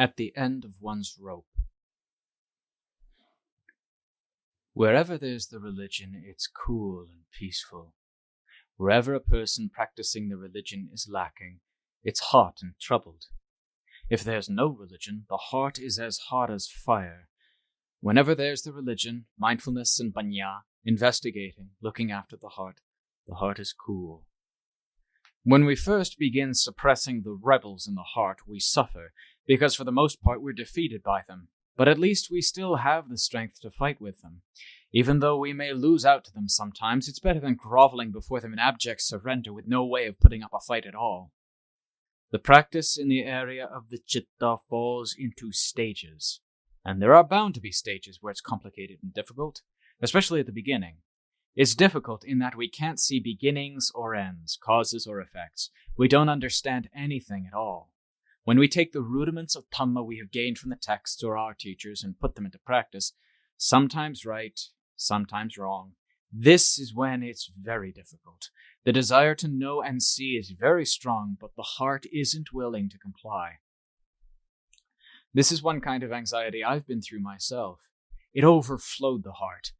at the end of one's rope. Wherever there's the religion, it's cool and peaceful. Wherever a person practicing the religion is lacking, it's hot and troubled. If there's no religion, the heart is as hot as fire. Whenever there's the religion, mindfulness and panya, investigating, looking after the heart is cool. When we first begin suppressing the rebels in the heart, we suffer, because for the most part we're defeated by them. But at least we still have the strength to fight with them. Even though we may lose out to them sometimes, it's better than groveling before them in abject surrender with no way of putting up a fight at all. The practice in the area of the citta falls into stages. And there are bound to be stages where it's complicated and difficult, especially at the beginning. It's difficult in that we can't see beginnings or ends, causes or effects. We don't understand anything at all. When we take the rudiments of Dhamma we have gained from the texts or our teachers and put them into practice, sometimes right, sometimes wrong, this is when it's very difficult. The desire to know and see is very strong, but the heart isn't willing to comply. This is one kind of anxiety I've been through myself. It overflowed the heart.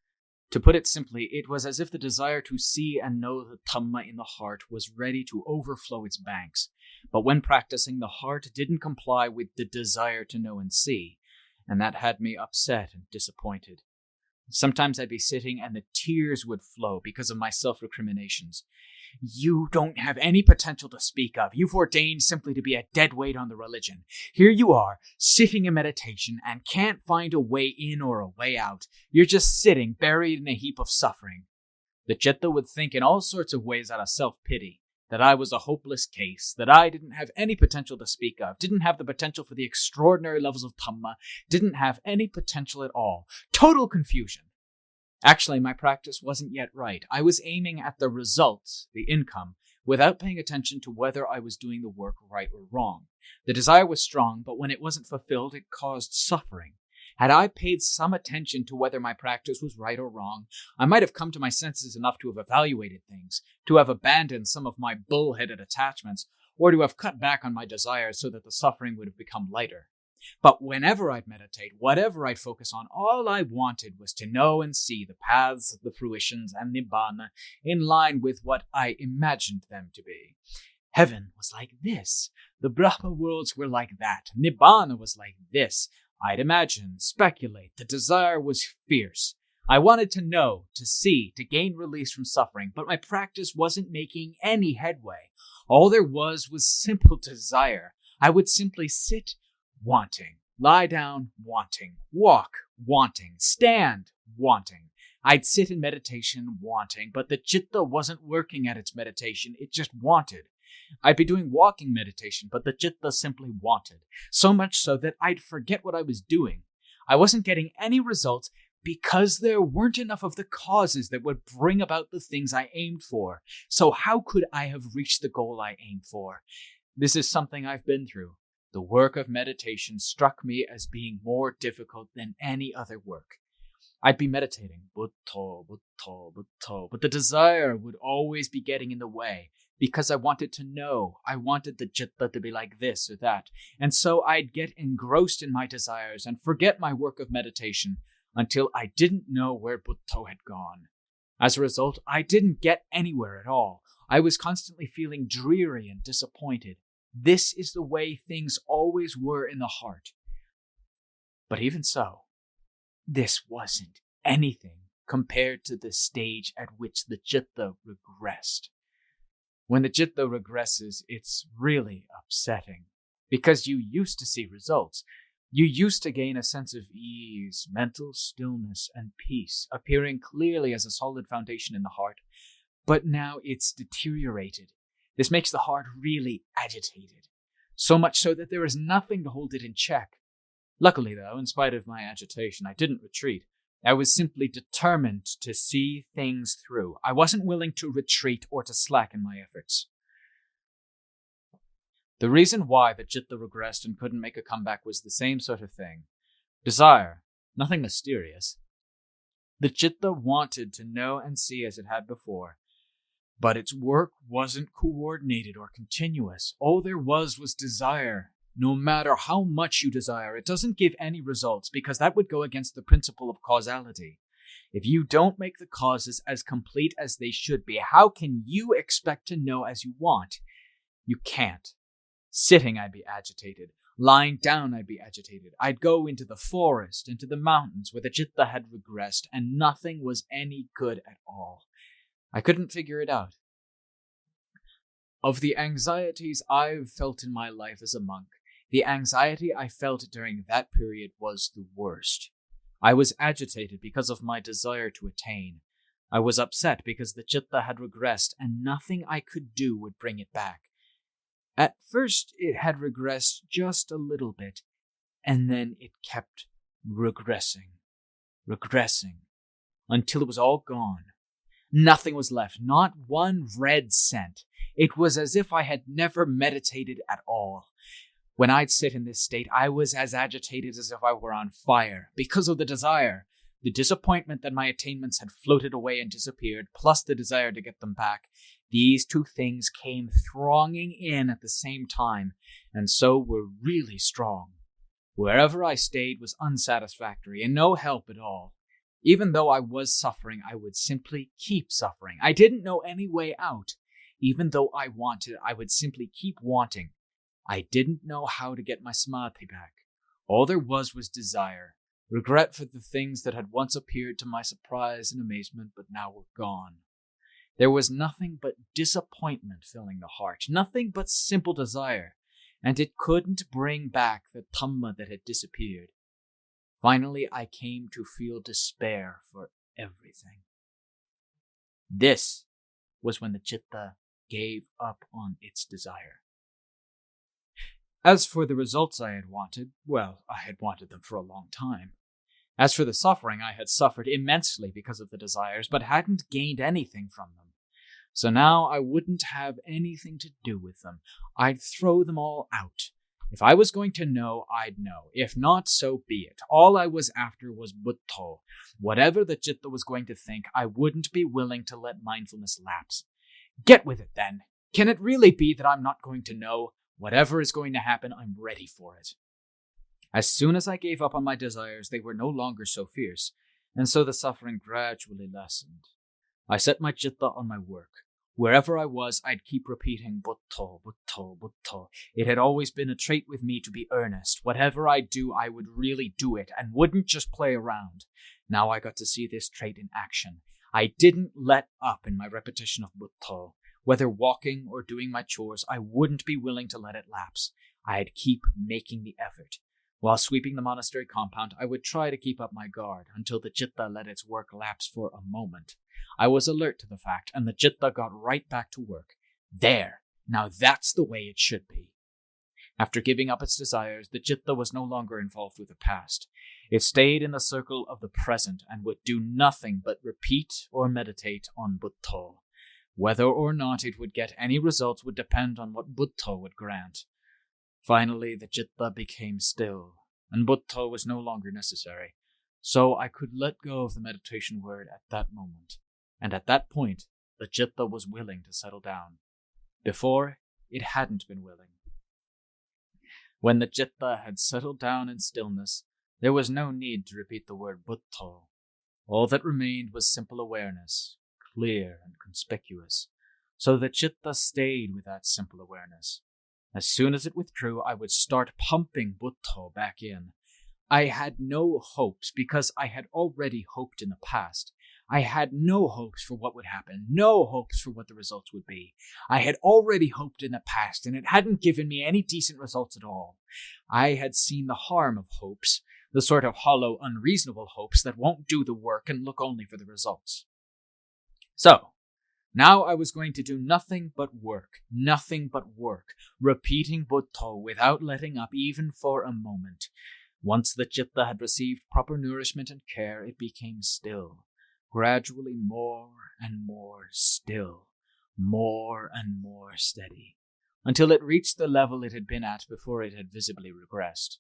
To put it simply, it was as if the desire to see and know the Dhamma in the heart was ready to overflow its banks. But when practicing, the heart didn't comply with the desire to know and see, and that had me upset and disappointed. Sometimes I'd be sitting and the tears would flow because of my self-recriminations. You don't have any potential to speak of. You've ordained simply to be a dead weight on the religion. Here you are, sitting in meditation and can't find a way in or a way out. You're just sitting, buried in a heap of suffering. The citta would think in all sorts of ways out of self-pity, that I was a hopeless case, that I didn't have any potential to speak of, didn't have the potential for the extraordinary levels of Dhamma, didn't have any potential at all. Total confusion. Actually, my practice wasn't yet right. I was aiming at the results, the income, without paying attention to whether I was doing the work right or wrong. The desire was strong, but when it wasn't fulfilled, it caused suffering. Had I paid some attention to whether my practice was right or wrong, I might have come to my senses enough to have evaluated things, to have abandoned some of my bull-headed attachments, or to have cut back on my desires so that the suffering would have become lighter. But whenever I'd meditate, whatever I'd focus on, all I wanted was to know and see the paths, the fruitions, and Nibbana in line with what I imagined them to be. Heaven was like this. The Brahma worlds were like that. Nibbana was like this. I'd imagine, speculate. The desire was fierce. I wanted to know, to see, to gain release from suffering, but my practice wasn't making any headway. All there was simple desire. I would simply sit wanting, lie down wanting, walk wanting, stand wanting. I'd sit in meditation wanting, but the citta wasn't working at its meditation, it just wanted. I'd be doing walking meditation, but the citta simply wanted, so much so that I'd forget what I was doing. I wasn't getting any results because there weren't enough of the causes that would bring about the things I aimed for. So how could I have reached the goal I aimed for? This is something I've been through. The work of meditation struck me as being more difficult than any other work. I'd be meditating, but the desire would always be getting in the way because I wanted to know. I wanted the citta to be like this or that. And so I'd get engrossed in my desires and forget my work of meditation until I didn't know where Buddha had gone. As a result, I didn't get anywhere at all. I was constantly feeling dreary and disappointed. This is the way things always were in the heart. But even so, this wasn't anything compared to the stage at which the citta regressed. When the citta regresses, it's really upsetting, because you used to see results. You used to gain a sense of ease, mental stillness, and peace, appearing clearly as a solid foundation in the heart. But now it's deteriorated. This makes the heart really agitated, so much so that there is nothing to hold it in check. Luckily, though, in spite of my agitation, I didn't retreat. I was simply determined to see things through. I wasn't willing to retreat or to slacken my efforts. The reason why the citta regressed and couldn't make a comeback was the same sort of thing. Desire, nothing mysterious. The citta wanted to know and see as it had before, but its work wasn't coordinated or continuous. All there was desire, no matter how much you desire, it doesn't give any results because that would go against the principle of causality. If you don't make the causes as complete as they should be, how can you expect to know as you want? You can't. Sitting, I'd be agitated. Lying down, I'd be agitated. I'd go into the forest, into the mountains where the citta had regressed, and nothing was any good at all. I couldn't figure it out. Of the anxieties I've felt in my life as a monk, the anxiety I felt during that period was the worst. I was agitated because of my desire to attain. I was upset because the citta had regressed and nothing I could do would bring it back. At first, it had regressed just a little bit, and then it kept regressing, until it was all gone. Nothing was left, not one red cent. It was as if I had never meditated at all. When I'd sit in this state, I was as agitated as if I were on fire, because of the desire. The disappointment that my attainments had floated away and disappeared, plus the desire to get them back. These two things came thronging in at the same time, and so were really strong. Wherever I stayed was unsatisfactory and no help at all. Even though I was suffering, I would simply keep suffering. I didn't know any way out. Even though I wanted, I would simply keep wanting. I didn't know how to get my samadhi back. All there was desire, regret for the things that had once appeared to my surprise and amazement, but now were gone. There was nothing but disappointment filling the heart, nothing but simple desire, and it couldn't bring back the Dhamma that had disappeared. Finally, I came to feel despair for everything. This was when the citta gave up on its desire. As for the results I had wanted, well, I had wanted them for a long time. As for the suffering, I had suffered immensely because of the desires, but hadn't gained anything from them. So now I wouldn't have anything to do with them. I'd throw them all out. If I was going to know, I'd know. If not, so be it. All I was after was buddha. Whatever the citta was going to think, I wouldn't be willing to let mindfulness lapse. Get with it, then. Can it really be that I'm not going to know? Whatever is going to happen, I'm ready for it. As soon as I gave up on my desires, they were no longer so fierce, and so the suffering gradually lessened. I set my citta on my work. Wherever I was, I'd keep repeating buddha, buddha, buddha. It had always been a trait with me to be earnest. Whatever I'd do, I would really do it, and wouldn't just play around. Now I got to see this trait in action. I didn't let up in my repetition of buddha. Whether walking or doing my chores, I wouldn't be willing to let it lapse. I'd keep making the effort. While sweeping the monastery compound, I would try to keep up my guard until the citta let its work lapse for a moment. I was alert to the fact, and the citta got right back to work. There! Now that's the way it should be. After giving up its desires, the citta was no longer involved with the past. It stayed in the circle of the present and would do nothing but repeat or meditate on buddha. Whether or not it would get any results would depend on what buddha would grant. Finally, the citta became still, and buddha was no longer necessary, so I could let go of the meditation word at that moment, and at that point, the citta was willing to settle down. Before, it hadn't been willing. When the citta had settled down in stillness, there was no need to repeat the word buddha. All that remained was simple awareness, clear and conspicuous, so the citta stayed with that simple awareness. As soon as it withdrew, I would start pumping buddha back in. I had no hopes because I had already hoped in the past. I had no hopes for what would happen, no hopes for what the results would be. I had already hoped in the past, and it hadn't given me any decent results at all. I had seen the harm of hopes, the sort of hollow, unreasonable hopes that won't do the work and look only for the results. So, now I was going to do nothing but work, repeating buddha without letting up even for a moment. Once the citta had received proper nourishment and care, it became still, gradually more and more still, more and more steady, until it reached the level it had been at before it had visibly regressed.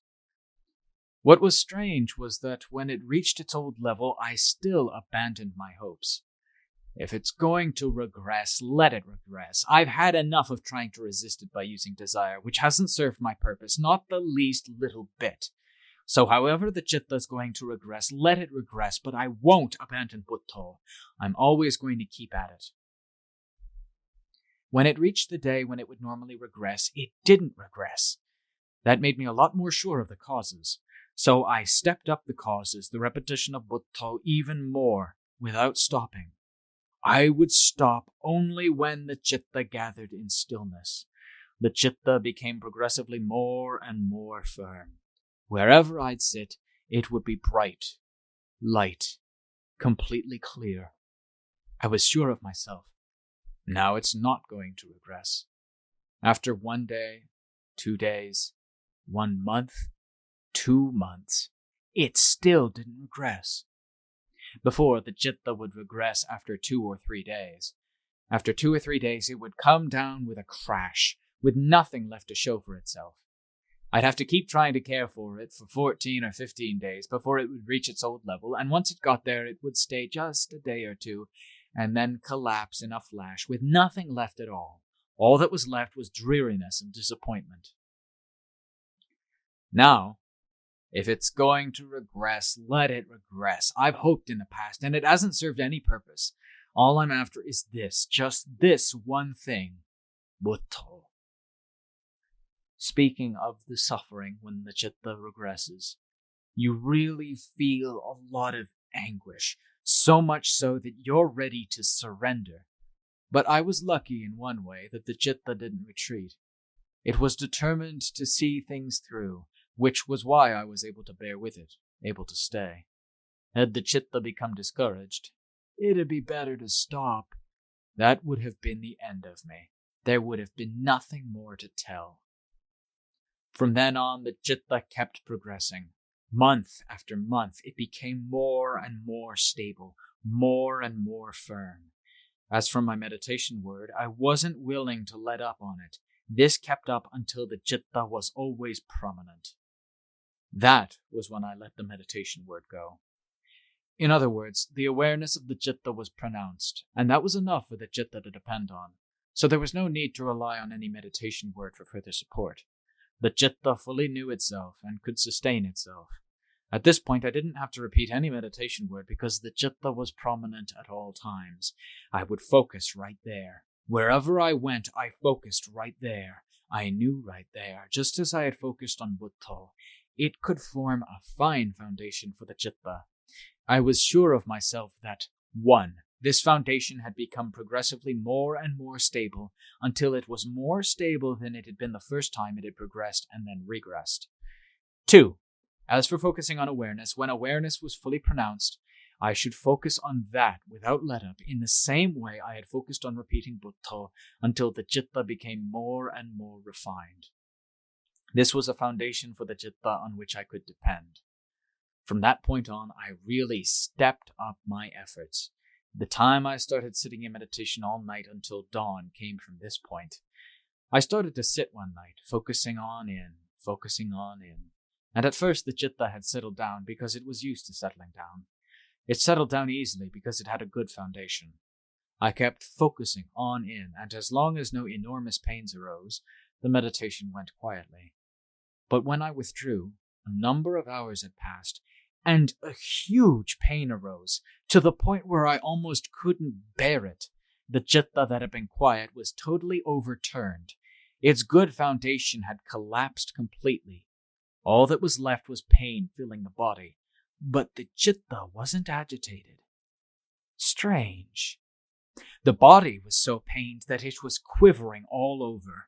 What was strange was that when it reached its old level, I still abandoned my hopes. If it's going to regress, let it regress. I've had enough of trying to resist it by using desire, which hasn't served my purpose, not the least little bit. So however the Chitta's going to regress, let it regress, but I won't abandon Buddha. I'm always going to keep at it. When it reached the day when it would normally regress, it didn't regress. That made me a lot more sure of the causes. So I stepped up the causes, the repetition of Buddha, even more, without stopping. I would stop only when the Chitta gathered in stillness. The Chitta became progressively more and more firm. Wherever I'd sit, it would be bright, light, completely clear. I was sure of myself. Now it's not going to regress. After 1 day, 2 days, 1 month, 2 months, it still didn't regress. Before, the Chitta would regress after 2 or 3 days. After 2 or 3 days, it would come down with a crash, with nothing left to show for itself. I'd have to keep trying to care for it for 14 or 15 days before it would reach its old level, and once it got there, it would stay just a day or two, and then collapse in a flash, with nothing left at all. All that was left was dreariness and disappointment. Now, if it's going to regress, let it regress. I've hoped in the past, and it hasn't served any purpose. All I'm after is this, just this one thing, Buddha. Speaking of the suffering when the Chitta regresses, you really feel a lot of anguish, so much so that you're ready to surrender. But I was lucky in one way that the Chitta didn't retreat. It was determined to see things through, which was why I was able to bear with it, able to stay. Had the Chitta become discouraged, it'd be better to stop. That would have been the end of me. There would have been nothing more to tell. From then on, the Chitta kept progressing. Month after month, it became more and more stable, more and more firm. As for my meditation word, I wasn't willing to let up on it. This kept up until the Chitta was always prominent. That was when I let the meditation word go. In other words, the awareness of the Chitta was pronounced, and that was enough for the Chitta to depend on. So there was no need to rely on any meditation word for further support. The Chitta fully knew itself and could sustain itself. At this point, I didn't have to repeat any meditation word because the Chitta was prominent at all times. I would focus right there. Wherever I went, I focused right there. I knew right there, just as I had focused on Buddha. It could form a fine foundation for the Chitta. I was sure of myself that, 1. This foundation had become progressively more and more stable until it was more stable than it had been the first time it had progressed and then regressed. 2. As for focusing on awareness, when awareness was fully pronounced, I should focus on that without let-up in the same way I had focused on repeating Buddha until the Chitta became more and more refined. This was a foundation for the Chitta on which I could depend. From that point on, I really stepped up my efforts. The time I started sitting in meditation all night until dawn came from this point. I started to sit one night, focusing on in. And at first the Chitta had settled down because it was used to settling down. It settled down easily because it had a good foundation. I kept focusing on in, and as long as no enormous pains arose, the meditation went quietly. But when I withdrew, a number of hours had passed, and a huge pain arose, to the point where I almost couldn't bear it. The Chitta that had been quiet was totally overturned. Its good foundation had collapsed completely. All that was left was pain filling the body, but the Chitta wasn't agitated. Strange. The body was so pained that it was quivering all over.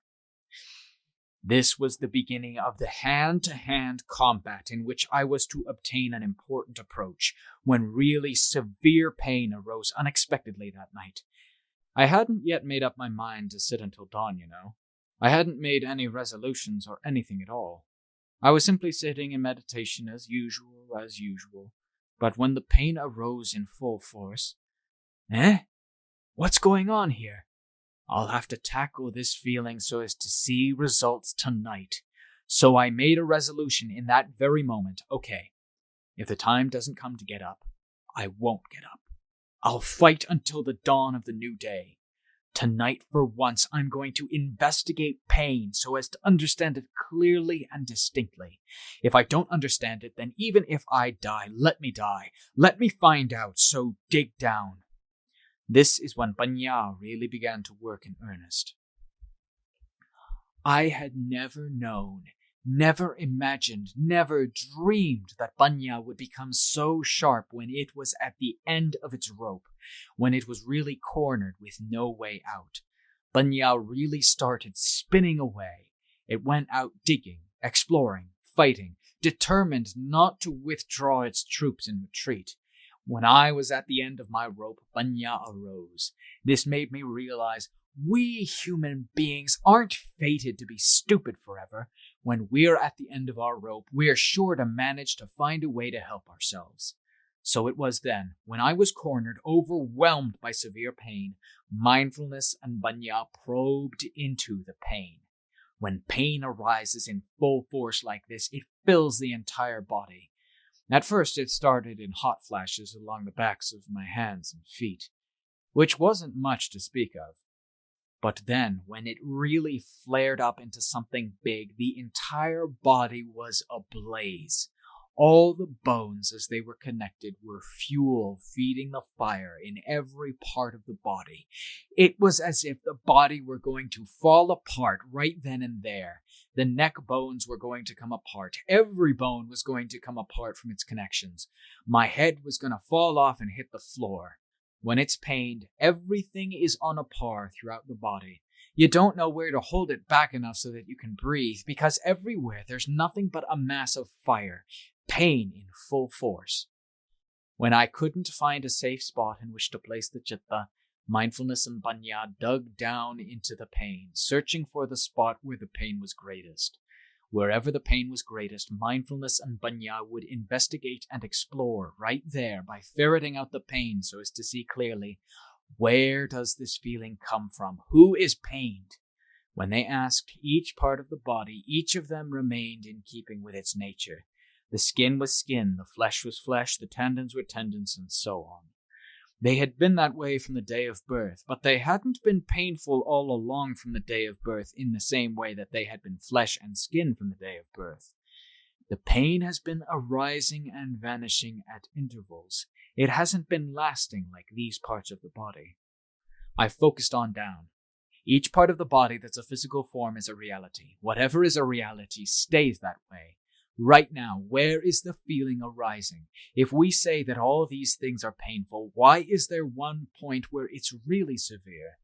This was the beginning of the hand-to-hand combat in which I was to obtain an important approach when really severe pain arose unexpectedly that night. I hadn't yet made up my mind to sit until dawn, I hadn't made any resolutions or anything at all. I was simply sitting in meditation as usual, but when the pain arose in full force, what's going on here? I'll have to tackle this feeling so as to see results tonight. So I made a resolution in that very moment. Okay, if the time doesn't come to get up, I won't get up. I'll fight until the dawn of the new day. Tonight, for once, I'm going to investigate pain so as to understand it clearly and distinctly. If I don't understand it, then even if I die. Let me find out, so dig down. This is when Panya really began to work in earnest. I had never known, never imagined, never dreamed that Panya would become so sharp when it was at the end of its rope, when it was really cornered with no way out. Panya really started spinning away. It went out digging, exploring, fighting, determined not to withdraw its troops in retreat. When I was at the end of my rope, Panya arose. This made me realize we human beings aren't fated to be stupid forever. When we're at the end of our rope, we're sure to manage to find a way to help ourselves. So it was then, when I was cornered, overwhelmed by severe pain, mindfulness and Panya probed into the pain. When pain arises in full force like this, it fills the entire body. At first, it started in hot flashes along the backs of my hands and feet, which wasn't much to speak of. But then, when it really flared up into something big, the entire body was ablaze. All the bones, as they were connected, were fuel feeding the fire in every part of the body. It was as if the body were going to fall apart right then and there. The neck bones were going to come apart. Every bone was going to come apart from its connections. My head was going to fall off and hit the floor. When it's pained, everything is on a par throughout the body. You don't know where to hold it back enough so that you can breathe, because everywhere there's nothing but a mass of fire, pain in full force. When I couldn't find a safe spot in which to place the chitta, mindfulness and Panya dug down into the pain, searching for the spot where the pain was greatest. Wherever the pain was greatest, mindfulness and Panya would investigate and explore right there by ferreting out the pain so as to see clearly, where does this feeling come from? Who is pained? When they asked each part of the body, each of them remained in keeping with its nature. The skin was skin, the flesh was flesh, the tendons were tendons, and so on. They had been that way from the day of birth, but they hadn't been painful all along from the day of birth in the same way that they had been flesh and skin from the day of birth. The pain has been arising and vanishing at intervals. It hasn't been lasting like these parts of the body. I focused on down. Each part of the body that's a physical form is a reality. Whatever is a reality stays that way. Right now, where is the feeling arising? If we say that all these things are painful, why is there one point where it's really severe?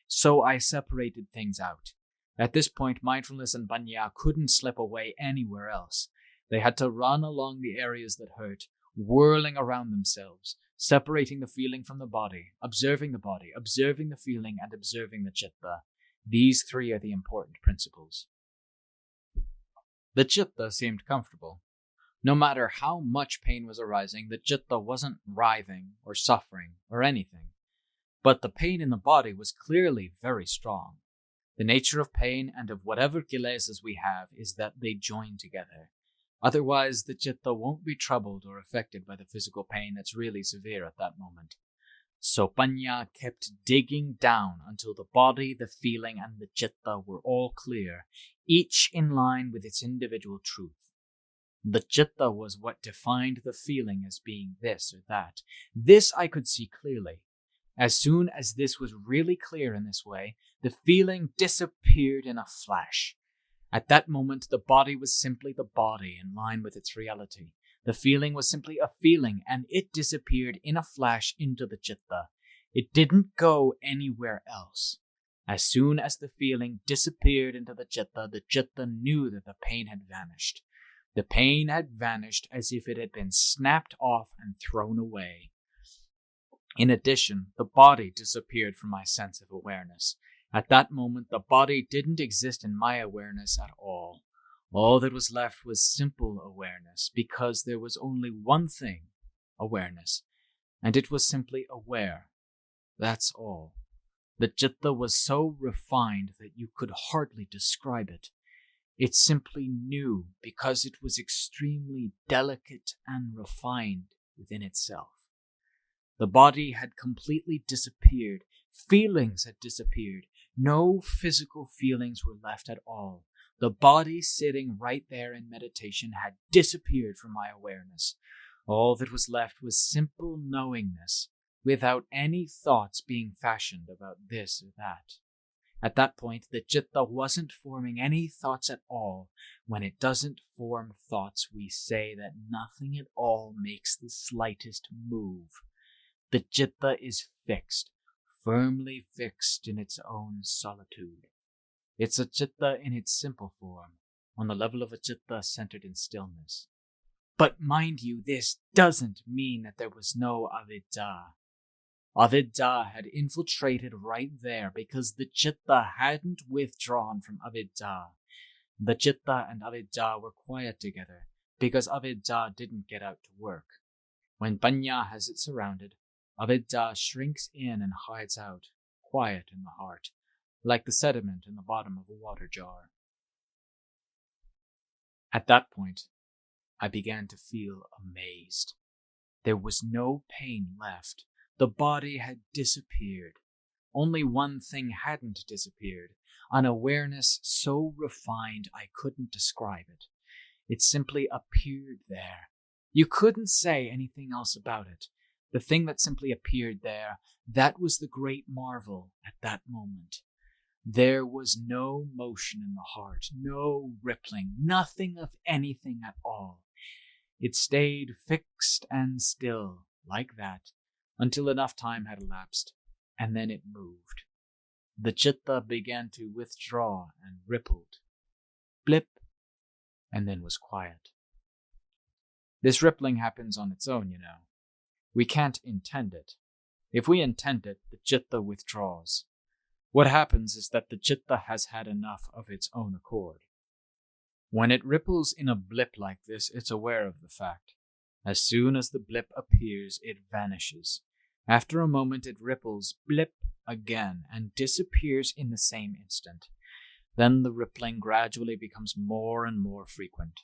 So I separated things out. At this point, mindfulness and Panya couldn't slip away anywhere else. They had to run along the areas that hurt, whirling around themselves, separating the feeling from the body, observing the feeling, and observing the chitta. These three are the important principles. The chitta seemed comfortable. No matter how much pain was arising, the chitta wasn't writhing or suffering or anything. But the pain in the body was clearly very strong. The nature of pain and of whatever kilesas we have is that they join together. Otherwise, the chitta won't be troubled or affected by the physical pain that's really severe at that moment. So Panya kept digging down until the body, the feeling, and the chitta were all clear, each in line with its individual truth. The chitta was what defined the feeling as being this or that. This I could see clearly. As soon as this was really clear in this way, the feeling disappeared in a flash. At that moment, the body was simply the body in line with its reality. The feeling was simply a feeling, and it disappeared in a flash into the chitta. It didn't go anywhere else. As soon as the feeling disappeared into the chitta knew that the pain had vanished. The pain had vanished as if it had been snapped off and thrown away. In addition, the body disappeared from my sense of awareness. At that moment, the body didn't exist in my awareness at all. All that was left was simple awareness, because there was only one thing, awareness, and it was simply aware. That's all. The chitta was so refined that you could hardly describe it. It simply knew because it was extremely delicate and refined within itself. The body had completely disappeared. Feelings had disappeared. No physical feelings were left at all. The body sitting right there in meditation had disappeared from my awareness. All that was left was simple knowingness, without any thoughts being fashioned about this or that. At that point, the citta wasn't forming any thoughts at all. When it doesn't form thoughts, we say that nothing at all makes the slightest move. The citta is fixed, firmly fixed in its own solitude. It's a citta in its simple form, on the level of a citta centered in stillness. But mind you, this doesn't mean that there was no avidya. Avidya had infiltrated right there because the citta hadn't withdrawn from avidya. The citta and avidya were quiet together because avidya didn't get out to work. When panya has it surrounded, avidya shrinks in and hides out, quiet in the heart, like the sediment in the bottom of a water jar. At that point, I began to feel amazed. There was no pain left. The body had disappeared. Only one thing hadn't disappeared, an awareness so refined I couldn't describe it. It simply appeared there. You couldn't say anything else about it. The thing that simply appeared there, that was the great marvel at that moment. There was no motion in the heart, no rippling, nothing of anything at all. It stayed fixed and still, like that, until enough time had elapsed, and then it moved. The citta began to withdraw and rippled. Blip, and then was quiet. This rippling happens on its own, you know. We can't intend it. If we intend it, the citta withdraws. What happens is that the citta has had enough of its own accord. When it ripples in a blip like this, it's aware of the fact. As soon as the blip appears, it vanishes. After a moment, it ripples, blip, again, and disappears in the same instant. Then the rippling gradually becomes more and more frequent.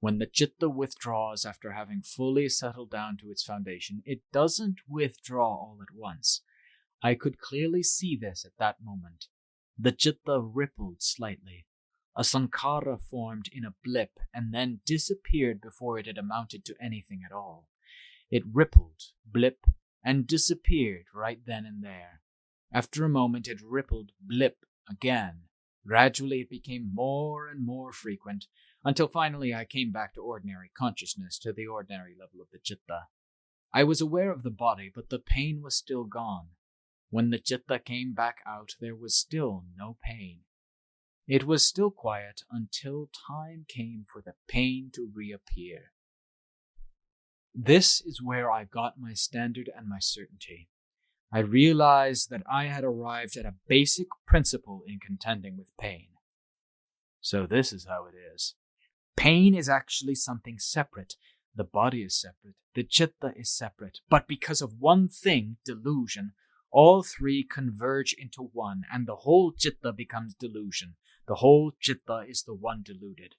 When the citta withdraws after having fully settled down to its foundation, it doesn't withdraw all at once. I could clearly see this at that moment. The citta rippled slightly. A sankhara formed in a blip and then disappeared before it had amounted to anything at all. It rippled, blip, and disappeared right then and there. After a moment it rippled, blip, again. Gradually it became more and more frequent, until finally I came back to ordinary consciousness, to the ordinary level of the citta. I was aware of the body, but the pain was still gone. When the citta came back out, there was still no pain. It was still quiet until time came for the pain to reappear. This is where I got my standard and my certainty. I realized that I had arrived at a basic principle in contending with pain. So this is how it is. Pain is actually something separate. The body is separate. The citta is separate. But because of one thing, delusion, all three converge into one, and the whole citta becomes delusion. The whole citta is the one deluded.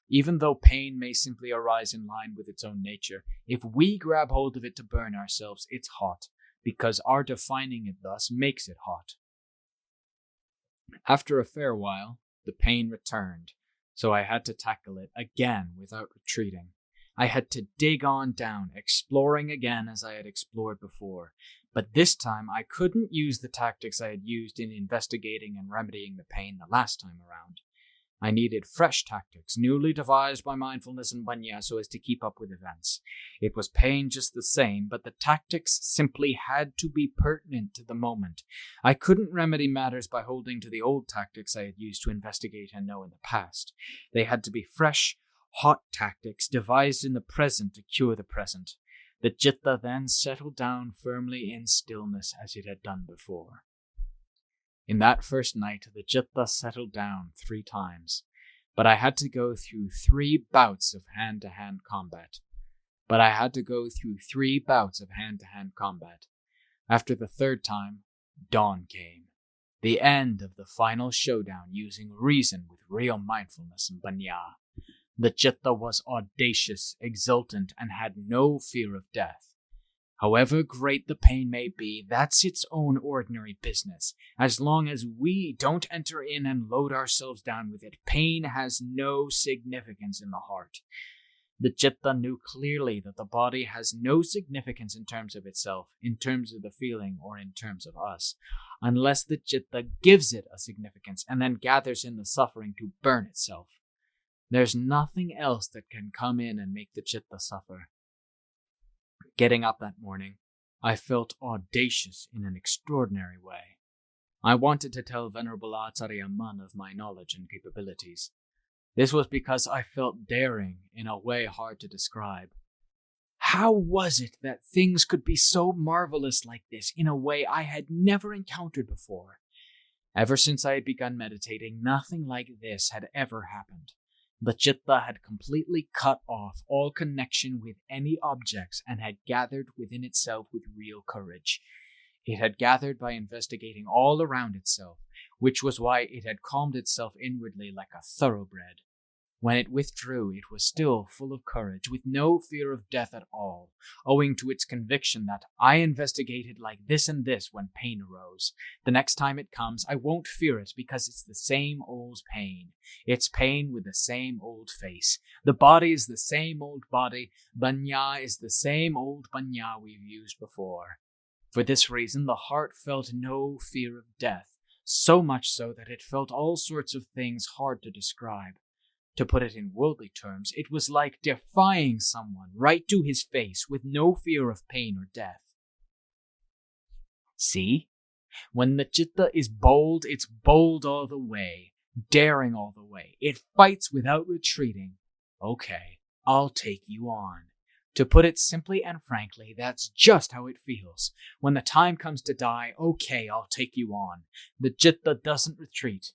Even though pain may simply arise in line with its own nature, if we grab hold of it to burn ourselves, it's hot, because our defining it thus makes it hot. After a fair while, the pain returned, so I had to tackle it again without retreating. I had to dig on down, exploring again as I had explored before. But this time I couldn't use the tactics I had used in investigating and remedying the pain the last time around. I needed fresh tactics, newly devised by mindfulness and Banya so as to keep up with events. It was pain just the same, but the tactics simply had to be pertinent to the moment. I couldn't remedy matters by holding to the old tactics I had used to investigate and know in the past. They had to be fresh, hot tactics devised in the present to cure the present. The citta then settled down firmly in stillness as it had done before. In that first night, the citta settled down 3 times, but I had to go through 3 bouts of hand-to-hand combat. After the 3rd time, dawn came. The end of the final showdown using reason with real mindfulness and Banya. The citta was audacious, exultant, and had no fear of death. However great the pain may be, that's its own ordinary business. As long as we don't enter in and load ourselves down with it, pain has no significance in the heart. The Chitta knew clearly that the body has no significance in terms of itself, in terms of the feeling, or in terms of us, unless the Chitta gives it a significance and then gathers in the suffering to burn itself. There's nothing else that can come in and make the Chitta suffer. Getting up that morning, I felt audacious in an extraordinary way. I wanted to tell Venerable Acharya Mun of my knowledge and capabilities. This was because I felt daring in a way hard to describe. How was it that things could be so marvelous like this in a way I had never encountered before? Ever since I had begun meditating, nothing like this had ever happened. The Chitta had completely cut off all connection with any objects and had gathered within itself with real courage. It had gathered by investigating all around itself, which was why it had calmed itself inwardly like a thoroughbred. When it withdrew, it was still full of courage, with no fear of death at all, owing to its conviction that I investigated like this and this when pain arose. The next time it comes, I won't fear it because it's the same old pain. It's pain with the same old face. The body is the same old body. Banya is the same old banya we've used before. For this reason, the heart felt no fear of death, so much so that it felt all sorts of things hard to describe. To put it in worldly terms, it was like defying someone right to his face with no fear of pain or death. See? When the Chitta is bold, it's bold all the way, daring all the way. It fights without retreating. Okay, I'll take you on. To put it simply and frankly, that's just how it feels. When the time comes to die, okay, I'll take you on. The Chitta doesn't retreat.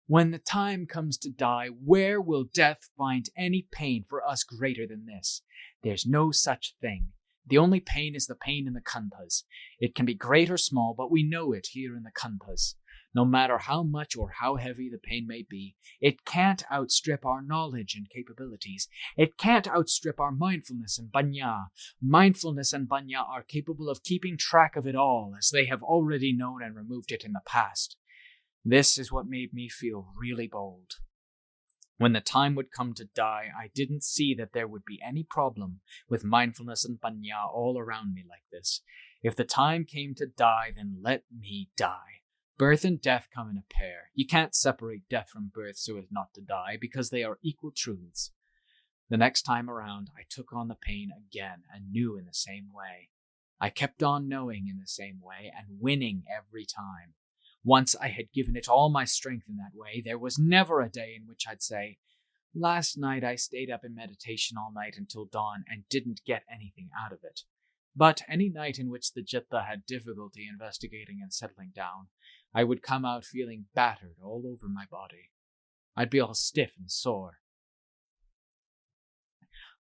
When the time comes to die, where will death find any pain for us greater than this? There's no such thing. The only pain is the pain in the khandhas. It can be great or small, but we know it here in the khandhas. No matter how much or how heavy the pain may be, it can't outstrip our knowledge and capabilities. It can't outstrip our mindfulness and banya. Mindfulness and banya are capable of keeping track of it all, as they have already known and removed it in the past. This is what made me feel really bold. When the time would come to die, I didn't see that there would be any problem with mindfulness and banya all around me like this. If the time came to die, then let me die. Birth and death come in a pair. You can't separate death from birth so as not to die, because they are equal truths. The next time around, I took on the pain again and knew in the same way. I kept on knowing in the same way and winning every time. Once I had given it all my strength in that way, there was never a day in which I'd say, last night I stayed up in meditation all night until dawn and didn't get anything out of it. But any night in which the Chitta had difficulty investigating and settling down, I would come out feeling battered all over my body. I'd be all stiff and sore.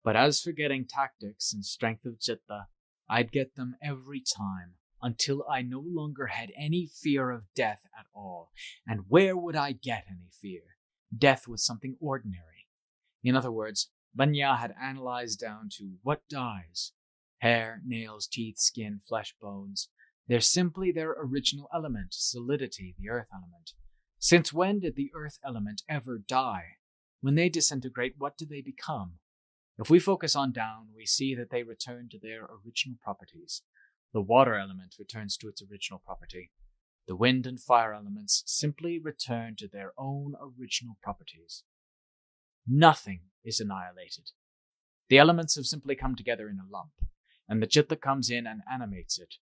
But as for getting tactics and strength of Chitta, I'd get them every time, until I no longer had any fear of death at all. And where would I get any fear? Death was something ordinary. In other words, Banya had analyzed down to what dies. Hair, nails, teeth, skin, flesh, bones. They're simply their original element, solidity, the earth element. Since when did the earth element ever die? When they disintegrate, what do they become? If we focus on down, we see that they return to their original properties. The water element returns to its original property. The wind and fire elements simply return to their own original properties. Nothing is annihilated. The elements have simply come together in a lump, and the Chitta comes in and animates it.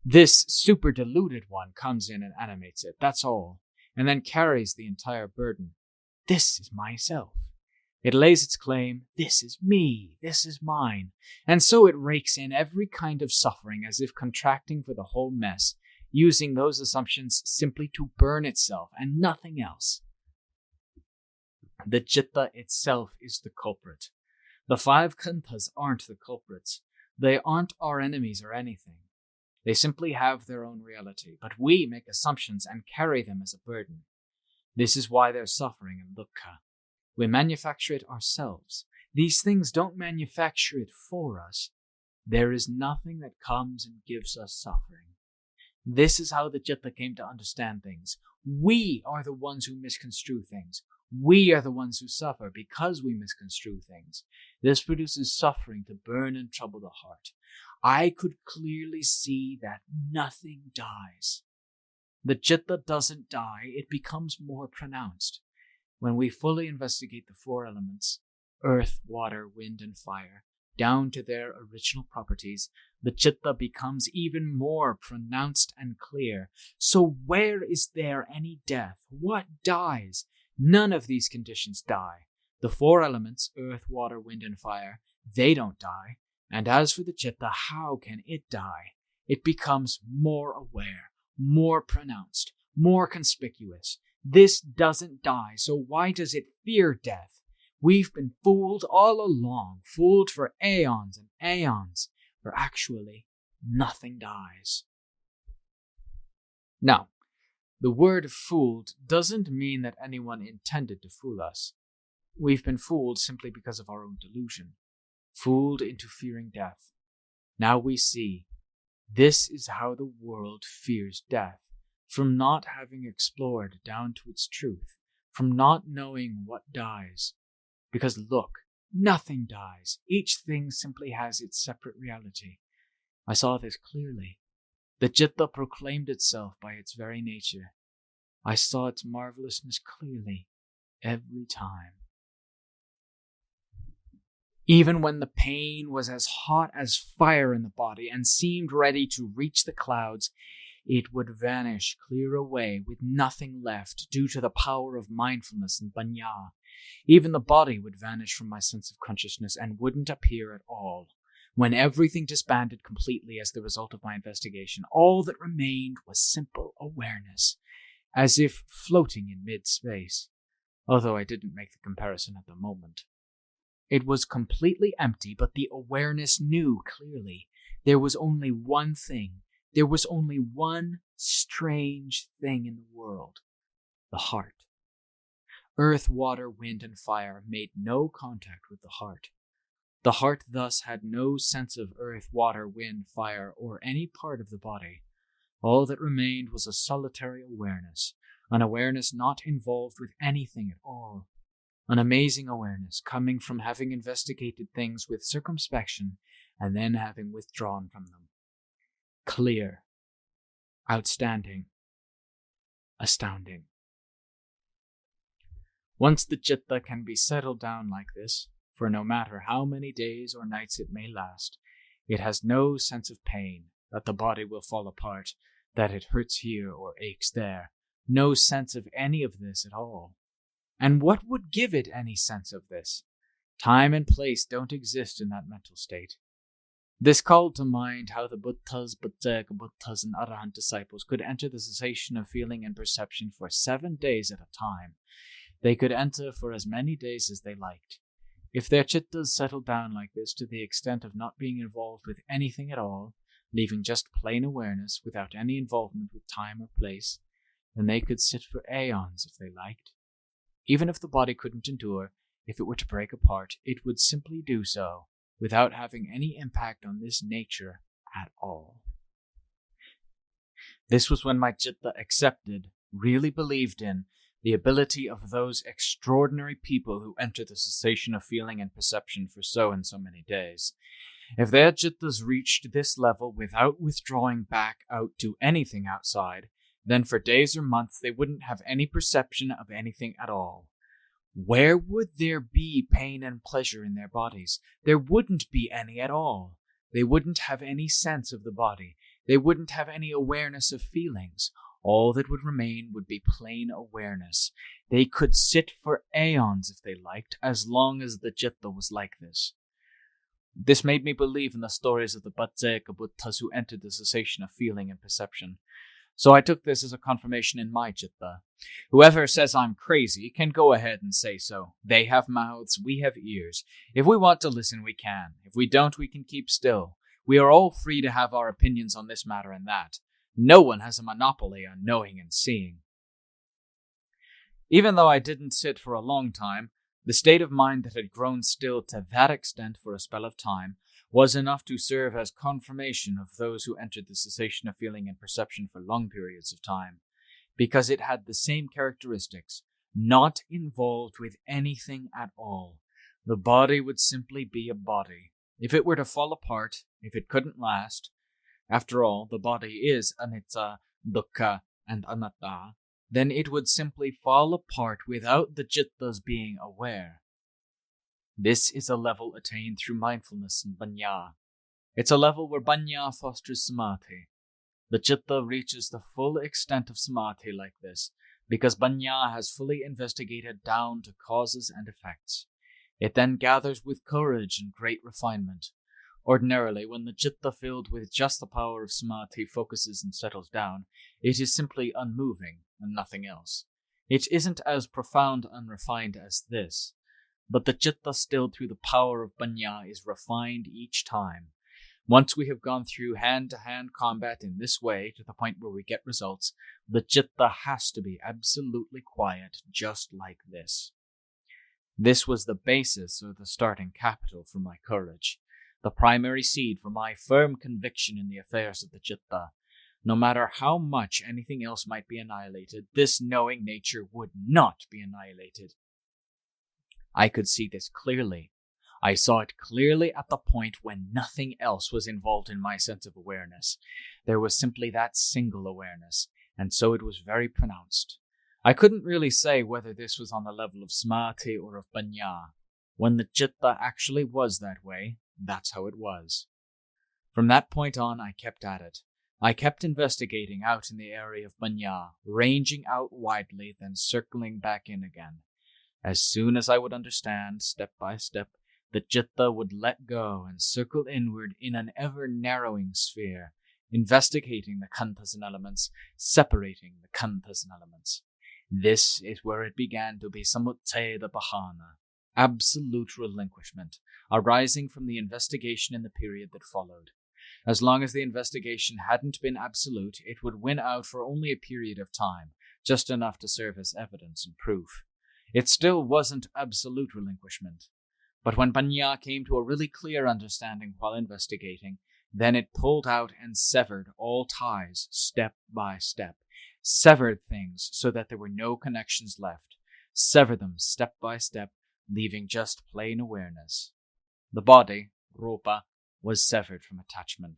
This super diluted one comes in and animates it, that's all, and then carries the entire burden. This is myself. It lays its claim, this is me, this is mine, and so it rakes in every kind of suffering as if contracting for the whole mess, using those assumptions simply to burn itself and nothing else. The Chitta itself is the culprit. The 5 khandhas aren't the culprits. They aren't our enemies or anything. They simply have their own reality, but we make assumptions and carry them as a burden. This is why there's suffering and dukkha. We manufacture it ourselves. These things don't manufacture it for us. There is nothing that comes and gives us suffering. This is how the Chitta came to understand things. We are the ones who misconstrue things. We are the ones who suffer because we misconstrue things. This produces suffering to burn and trouble the heart. I could clearly see that nothing dies. The Chitta doesn't die, it becomes more pronounced. When we fully investigate the four elements, earth, water, wind, and fire, down to their original properties, the Chitta becomes even more pronounced and clear. So where is there any death? What dies? None of these conditions die. The four elements, earth, water, wind, and fire, they don't die. And as for the Chitta, how can it die? It becomes more aware, more pronounced, more conspicuous. This doesn't die, so why does it fear death? We've been fooled all along, fooled for aeons and aeons, for actually nothing dies. Now, the word fooled doesn't mean that anyone intended to fool us. We've been fooled simply because of our own delusion, fooled into fearing death. Now we see, this is how the world fears death, from not having explored down to its truth, from not knowing what dies. Because look, nothing dies. Each thing simply has its separate reality. I saw this clearly. The Chitta proclaimed itself by its very nature. I saw its marvelousness clearly, every time. Even when the pain was as hot as fire in the body and seemed ready to reach the clouds, it would vanish clear away with nothing left due to the power of mindfulness and panya. Even the body would vanish from my sense of consciousness and wouldn't appear at all. When everything disbanded completely as the result of my investigation, all that remained was simple awareness, as if floating in mid-space, although I didn't make the comparison at the moment. It was completely empty, but the awareness knew clearly. There was only one thing. There was only one strange thing in the world: the heart. Earth, water, wind, and fire made no contact with the heart. The heart thus had no sense of earth, water, wind, fire, or any part of the body. All that remained was a solitary awareness, an awareness not involved with anything at all. An amazing awareness coming from having investigated things with circumspection and then having withdrawn from them. Clear, outstanding, astounding. Once the Chitta can be settled down like this, for no matter how many days or nights it may last, it has no sense of pain, that the body will fall apart, that it hurts here or aches there, no sense of any of this at all. And what would give it any sense of this? Time and place don't exist in that mental state. This called to mind how the Buddhas, Bajjaka Buddhas, and Arahant disciples could enter the cessation of feeling and perception for 7 days at a time. They could enter for as many days as they liked. If their chittas settled down like this to the extent of not being involved with anything at all, leaving just plain awareness without any involvement with time or place, then they could sit for aeons if they liked. Even if the body couldn't endure, if it were to break apart, it would simply do so, without having any impact on this nature at all. This was when my citta accepted, really believed in, the ability of those extraordinary people who enter the cessation of feeling and perception for so and so many days. If their cittas reached this level without withdrawing back out to anything outside, then for days or months they wouldn't have any perception of anything at all. Where would there be pain and pleasure in their bodies? There wouldn't be any at all. They wouldn't have any sense of the body. They wouldn't have any awareness of feelings. All that would remain would be plain awareness. They could sit for aeons if they liked, as long as the citta was like this. This made me believe in the stories of the Bajjaka Buddhas who entered the cessation of feeling and perception. So I took this as a confirmation in my citta. Whoever says I'm crazy can go ahead and say so. They have mouths, we have ears. If we want to listen, we can. If we don't, we can keep still. We are all free to have our opinions on this matter and that. No one has a monopoly on knowing and seeing. Even though I didn't sit for a long time, the state of mind that had grown still to that extent for a spell of time was enough to serve as confirmation of those who entered the cessation of feeling and perception for long periods of time, because it had the same characteristics, not involved with anything at all. The body would simply be a body. If it were to fall apart, if it couldn't last, after all, the body is anicca, dukkha, and anatta, then it would simply fall apart without the jittas being aware. This is a level attained through mindfulness and banya. It's a level where banya fosters samadhi. The chitta reaches the full extent of samadhi like this, because banya has fully investigated down to causes and effects. It then gathers with courage and great refinement. Ordinarily, when the chitta filled with just the power of samadhi focuses and settles down, it is simply unmoving and nothing else. It isn't as profound and refined as this, but the chitta stilled through the power of banya is refined each time. Once we have gone through hand-to-hand combat in this way to the point where we get results, the chitta has to be absolutely quiet, just like this. This was the basis or the starting capital for my courage, the primary seed for my firm conviction in the affairs of the chitta. No matter how much anything else might be annihilated, this knowing nature would not be annihilated. I could see this clearly. I saw it clearly at the point when nothing else was involved in my sense of awareness. There was simply that single awareness, and so it was very pronounced. I couldn't really say whether this was on the level of samadhi or of banya. When the chitta actually was that way, that's how it was. From that point on, I kept at it. I kept investigating out in the area of banya, ranging out widely, then circling back in again. As soon as I would understand, step by step, the chitta would let go and circle inward in an ever-narrowing sphere, investigating the khandhas and elements, separating the khandhas and elements. This is where it began to be samucceda bhāna, absolute relinquishment, arising from the investigation in the period that followed. As long as the investigation hadn't been absolute, it would win out for only a period of time, just enough to serve as evidence and proof. It still wasn't absolute relinquishment. But when banya came to a really clear understanding while investigating, then it pulled out and severed all ties step by step, severed things so that there were no connections left, severed them step by step, leaving just plain awareness. The body, rupa, was severed from attachment.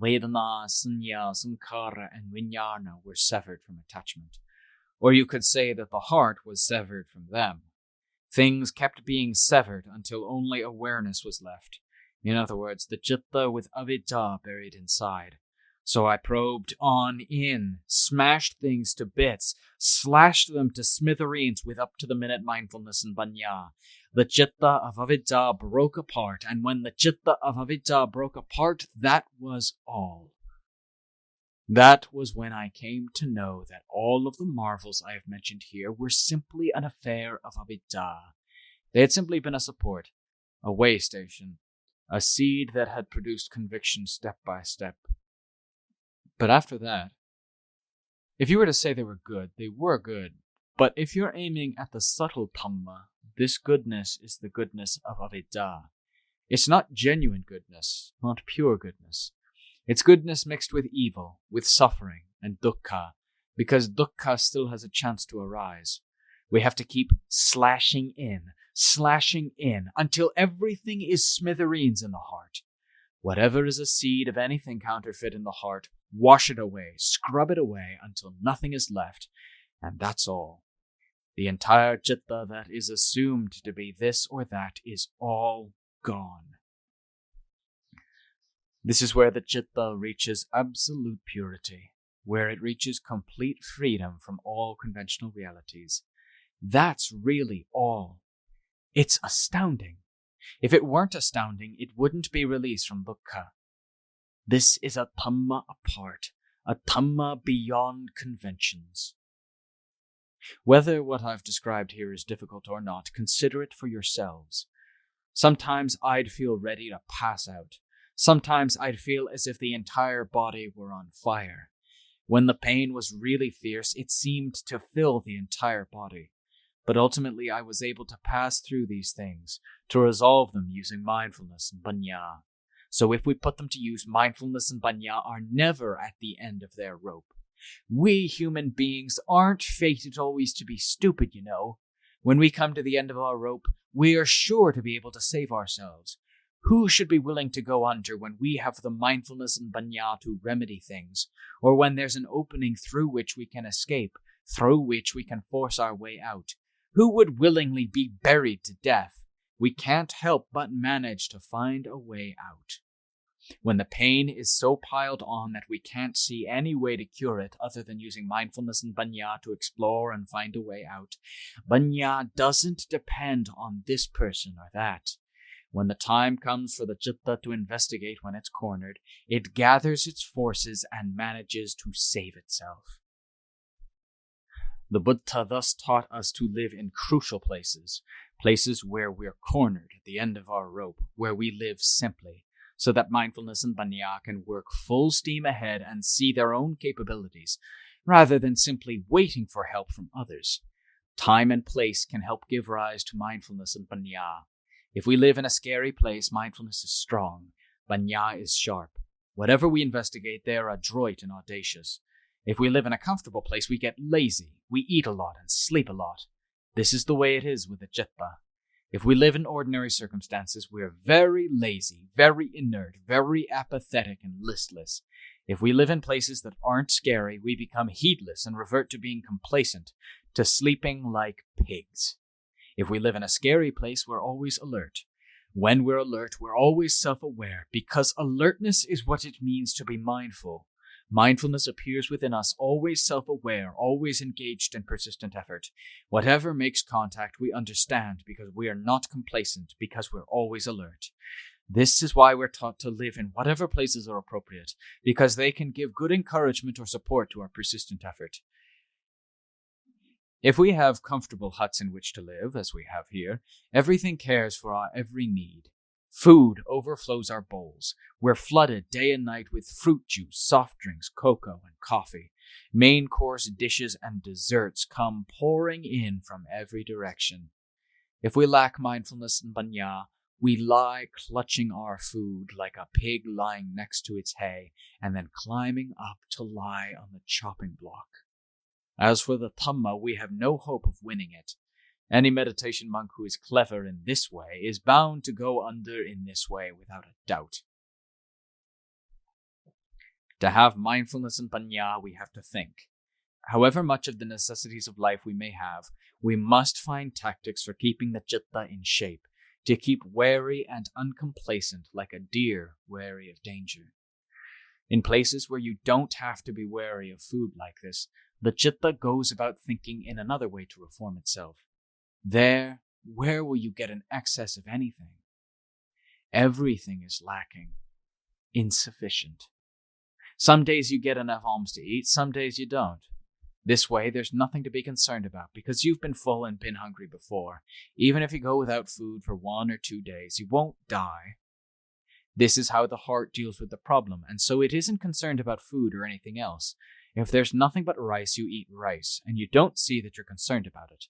Vedana, sanya, sankhara, and vijnana were severed from attachment. Or you could say that the heart was severed from them. Things kept being severed until only awareness was left. In other words, the chitta with avidya buried inside. So I probed on in, smashed things to bits, slashed them to smithereens with up-to-the-minute mindfulness and banya. The chitta of avidya broke apart, and when the chitta of avidya broke apart, that was all. That was when I came to know that all of the marvels I have mentioned here were simply an affair of avidya. They had simply been a support, a way station, a seed that had produced conviction step by step. But after that, if you were to say they were good, they were good. But if you're aiming at the subtle Dhamma, this goodness is the goodness of avidya. It's not genuine goodness, not pure goodness. It's goodness mixed with evil, with suffering, and dukkha, because dukkha still has a chance to arise. We have to keep slashing in, until everything is smithereens in the heart. Whatever is a seed of anything counterfeit in the heart, wash it away, scrub it away until nothing is left, and that's all. The entire chitta that is assumed to be this or that is all gone. This is where the chitta reaches absolute purity, where it reaches complete freedom from all conventional realities. That's really all. It's astounding. If it weren't astounding, it wouldn't be released from dukkha. This is a Dhamma apart, a Dhamma beyond conventions. Whether what I've described here is difficult or not, consider it for yourselves. Sometimes I'd feel ready to pass out. Sometimes I'd feel as if the entire body were on fire. When the pain was really fierce, it seemed to fill the entire body. But ultimately I was able to pass through these things, to resolve them using mindfulness and banya. So if we put them to use, mindfulness and panya are never at the end of their rope. We human beings aren't fated always to be stupid, you know. When we come to the end of our rope, we are sure to be able to save ourselves. Who should be willing to go under when we have the mindfulness and panya to remedy things, or when there's an opening through which we can escape, through which we can force our way out? Who would willingly be buried to death? We can't help but manage to find a way out. When the pain is so piled on that we can't see any way to cure it other than using mindfulness and panya to explore and find a way out, panya doesn't depend on this person or that. When the time comes for the citta to investigate when it's cornered, it gathers its forces and manages to save itself. The Buddha thus taught us to live in crucial places, places where we're cornered at the end of our rope, where we live simply, so that mindfulness and panya can work full steam ahead and see their own capabilities, rather than simply waiting for help from others. Time and place can help give rise to mindfulness and panya. If we live in a scary place, mindfulness is strong, panya is sharp. Whatever we investigate, they are adroit and audacious. If we live in a comfortable place, we get lazy, we eat a lot and sleep a lot. This is the way it is with the citta. If we live in ordinary circumstances, we're very lazy, very inert, very apathetic and listless. If we live in places that aren't scary, we become heedless and revert to being complacent, to sleeping like pigs. If we live in a scary place, we're always alert. When we're alert, we're always self-aware, because alertness is what it means to be mindful. Mindfulness appears within us, always self-aware, always engaged in persistent effort. Whatever makes contact, we understand, because we are not complacent, because we're always alert. This is why we're taught to live in whatever places are appropriate, because they can give good encouragement or support to our persistent effort. If we have comfortable huts in which to live, as we have here, everything cares for our every need. Food overflows our bowls. We're flooded day and night with fruit juice, soft drinks, cocoa, and coffee. Main course dishes and desserts come pouring in from every direction. If we lack mindfulness and panya, we lie clutching our food like a pig lying next to its hay and then climbing up to lie on the chopping block. As for the Dhamma, we have no hope of winning it. Any meditation monk who is clever in this way is bound to go under in this way without a doubt. To have mindfulness and panya, we have to think. However much of the necessities of life we may have, we must find tactics for keeping the citta in shape, to keep wary and uncomplacent like a deer wary of danger. In places where you don't have to be wary of food like this, the citta goes about thinking in another way to reform itself. There, where will you get an excess of anything? Everything is lacking, insufficient. Some days you get enough alms to eat, some days you don't. This way, there's nothing to be concerned about, because you've been full and been hungry before. Even if you go without food for 1 or 2 days, you won't die. This is how the heart deals with the problem, and so it isn't concerned about food or anything else. If there's nothing but rice, you eat rice, and you don't see that you're concerned about it.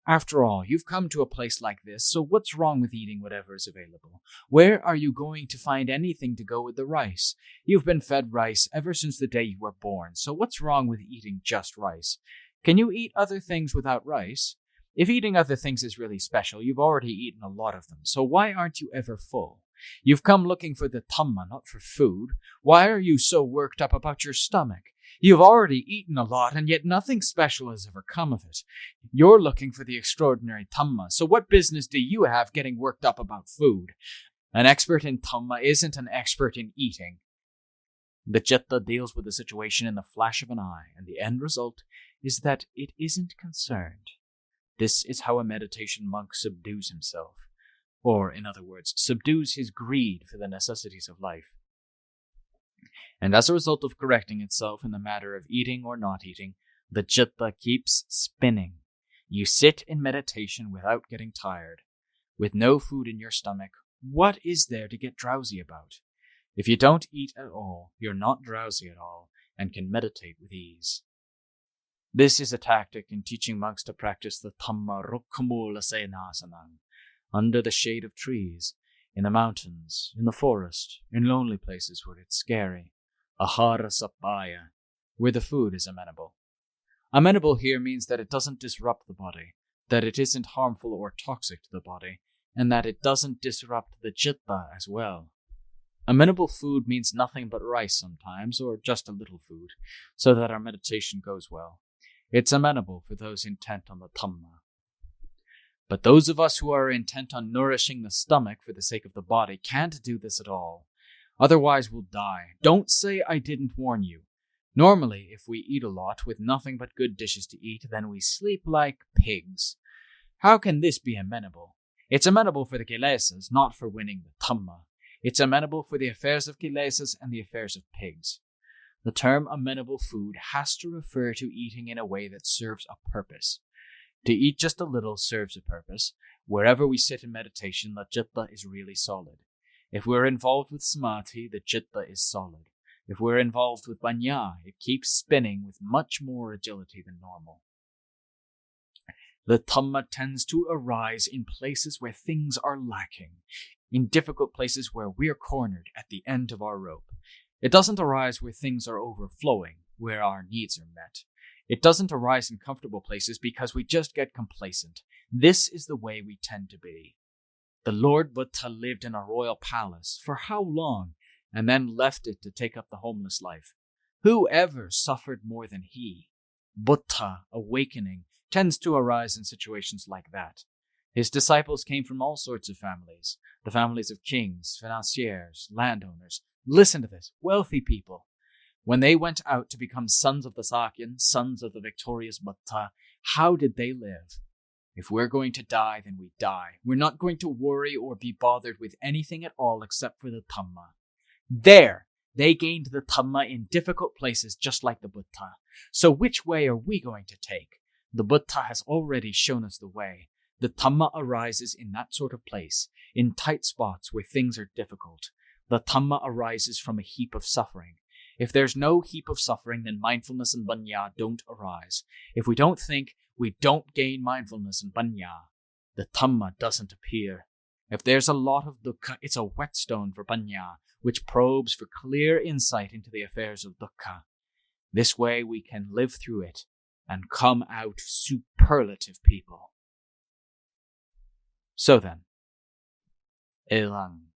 After all, you've come to a place like this, so what's wrong with eating whatever is available? Where are you going to find anything to go with the rice? You've been fed rice ever since the day you were born, so what's wrong with eating just rice? Can you eat other things without rice? If eating other things is really special, you've already eaten a lot of them, so why aren't you ever full? You've come looking for the Dhamma, not for food. Why are you so worked up about your stomach? You've already eaten a lot, and yet nothing special has ever come of it. You're looking for the extraordinary Dhamma, so what business do you have getting worked up about food? An expert in Dhamma isn't an expert in eating. The citta deals with the situation in the flash of an eye, and the end result is that it isn't concerned. This is how a meditation monk subdues himself, or, in other words, subdues his greed for the necessities of life. And as a result of correcting itself in the matter of eating or not eating, the citta keeps spinning. You sit in meditation without getting tired. With no food in your stomach, what is there to get drowsy about? If you don't eat at all, you're not drowsy at all, and can meditate with ease. This is a tactic in teaching monks to practice the Dhamma Rukkhamula Senasanam, under the shade of trees. In the mountains, in the forest, in lonely places where it's scary. Ahara sapaya, where the food is amenable. Amenable here means that it doesn't disrupt the body, that it isn't harmful or toxic to the body, and that it doesn't disrupt the citta as well. Amenable food means nothing but rice sometimes, or just a little food, so that our meditation goes well. It's amenable for those intent on the Dhamma. But those of us who are intent on nourishing the stomach for the sake of the body can't do this at all. Otherwise we'll die. Don't say I didn't warn you. Normally, if we eat a lot with nothing but good dishes to eat, then we sleep like pigs. How can this be amenable? It's amenable for the kilesas, not for winning the Dhamma. It's amenable for the affairs of kilesas and the affairs of pigs. The term amenable food has to refer to eating in a way that serves a purpose. To eat just a little serves a purpose. Wherever we sit in meditation, the citta is really solid. If we're involved with samadhi, the citta is solid. If we're involved with panya, it keeps spinning with much more agility than normal. The Dhamma tends to arise in places where things are lacking, in difficult places where we're cornered at the end of our rope. It doesn't arise where things are overflowing, where our needs are met. It doesn't arise in comfortable places because we just get complacent. This is the way we tend to be. The Lord Buddha lived in a royal palace for how long, and then left it to take up the homeless life? Who ever suffered more than he? Buddha, awakening, tends to arise in situations like that. His disciples came from all sorts of families, the families of kings, financiers, landowners. Listen to this, wealthy people. When they went out to become sons of the Sakyan, sons of the victorious Buddha, how did they live? If we're going to die, then we die. We're not going to worry or be bothered with anything at all except for the Dhamma. There, they gained the Dhamma in difficult places just like the Buddha. So which way are we going to take? The Buddha has already shown us the way. The Dhamma arises in that sort of place, in tight spots where things are difficult. The Dhamma arises from a heap of suffering. If there's no heap of suffering, then mindfulness and panya don't arise. If we don't think, we don't gain mindfulness and panya. The Dhamma doesn't appear. If there's a lot of dukkha, it's a whetstone for panya, which probes for clear insight into the affairs of dukkha. This way we can live through it and come out superlative people. So then, elang.